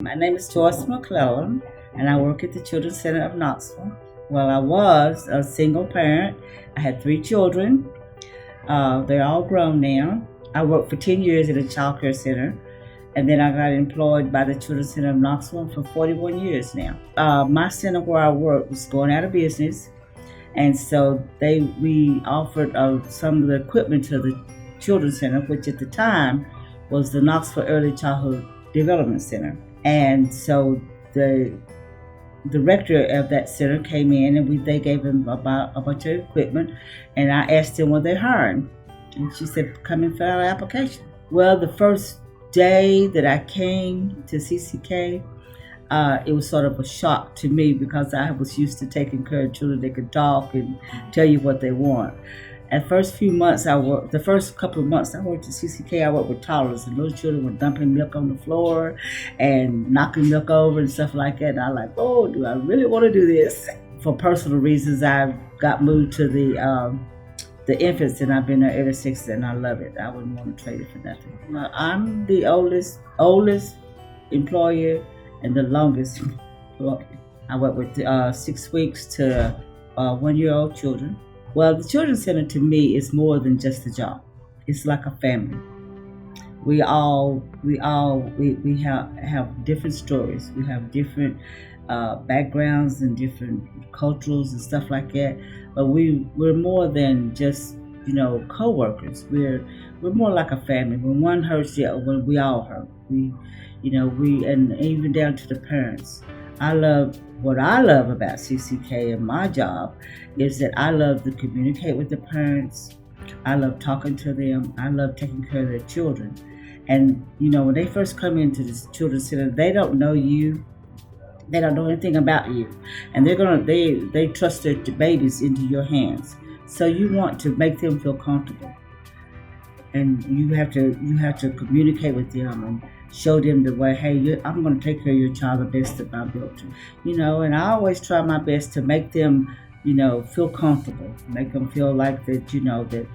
My name is Joyce McClellan, and I work at the Children's Center of Knoxville. Well, I was a single parent. I had 3 children. They're all grown now. I worked for 10 years at a child care center, and then I got employed by the Children's Center of Knoxville for 41 years now. My center where I work was going out of business, and so we offered some of the equipment to the Children's Center, which at the time was the Knoxville Early Childhood Development Center. And so the director of that center came in, and they gave him about a bunch of equipment, and I asked him what they're hiring, and she said, "Come and fill out an application." Well, the first day that I came to CCK, it was sort of a shock to me because I was used to taking care of children that could talk and tell you what they want. The first couple of months I worked at CCK, I worked with toddlers, and those children were dumping milk on the floor and knocking milk over and stuff like that. And I was like, oh, do I really want to do this? For personal reasons, I got moved to the infants, and I've been there ever since, and I love it. I wouldn't want to trade it for nothing. Well, I'm the oldest employer and the longest employer. I work with 6 weeks to 1-year-old children. Well, the Children's Center to me is more than just a job. It's like a family. We have different stories. We have different backgrounds and different cultures and stuff like that. But we're more than just co-workers. We're more like a family. When one hurts, when we all hurt. And even down to the parents. What I love about CCK and my job is that I love to communicate with the parents. I love talking to them. I love taking care of their children. And, when they first come into this children's center, they don't know you. They don't know anything about you. And they trust their babies into your hands. So you want to make them feel comfortable. And you have to communicate with them and show them the way, hey, I'm going to take care of your child the best that I'm able to. And I always try my best to make them, feel comfortable, make them feel like that, that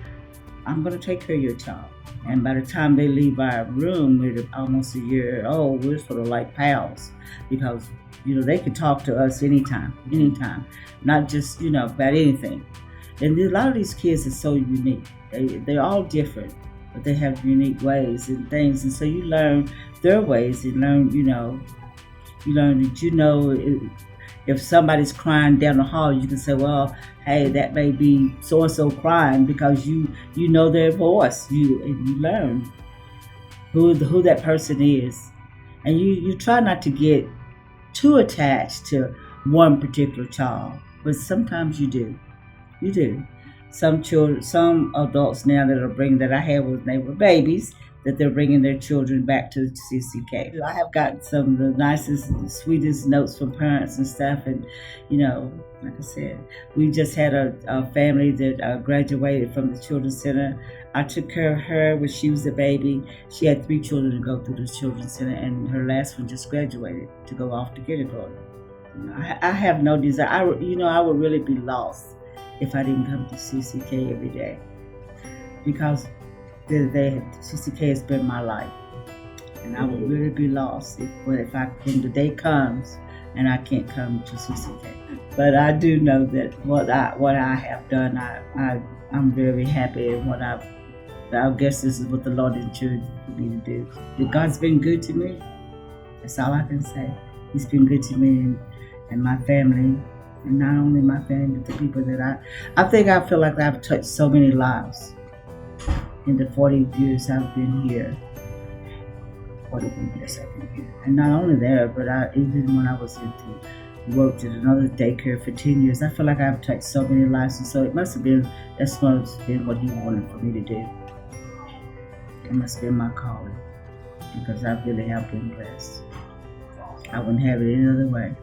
I'm going to take care of your child. And by the time they leave our room, we're almost a year old, we're sort of like pals because, they can talk to us anytime, not just, about anything. And a lot of these kids are so unique. They're all different, but they have unique ways and things. And so you learn their ways and learn that, if somebody's crying down the hall, you can say, well, hey, that may be so-and-so crying because you know their voice. You learn who that person is. And you try not to get too attached to one particular child, but sometimes you do. You do. Some adults now that I had when they were babies, that they're bringing their children back to CCK. I have gotten some of the nicest, sweetest notes from parents and stuff. And, like I said, we just had a family that graduated from the Children's Center. I took care of her when she was a baby. She had 3 children to go through the Children's Center, and her last one just graduated to go off to kindergarten. I have no desire. I would really be lost if I didn't come to CCK every day, because CCK has been my life, and I would really be lost when the day comes and I can't come to CCK. But I do know that what I have done, I'm very happy, and I guess this is what the Lord intended for me to do. God's been good to me. That's all I can say. He's been good to me and my family. And not only my family, but the people that I feel like I've touched so many lives in the 40 years I've been here. 41 years I've been here. And not only there, but even when I was worked at another daycare for 10 years, I feel like I've touched so many lives. And so that's must have been what He wanted for me to do. It must have been my calling, because I really have been blessed. I wouldn't have it any other way.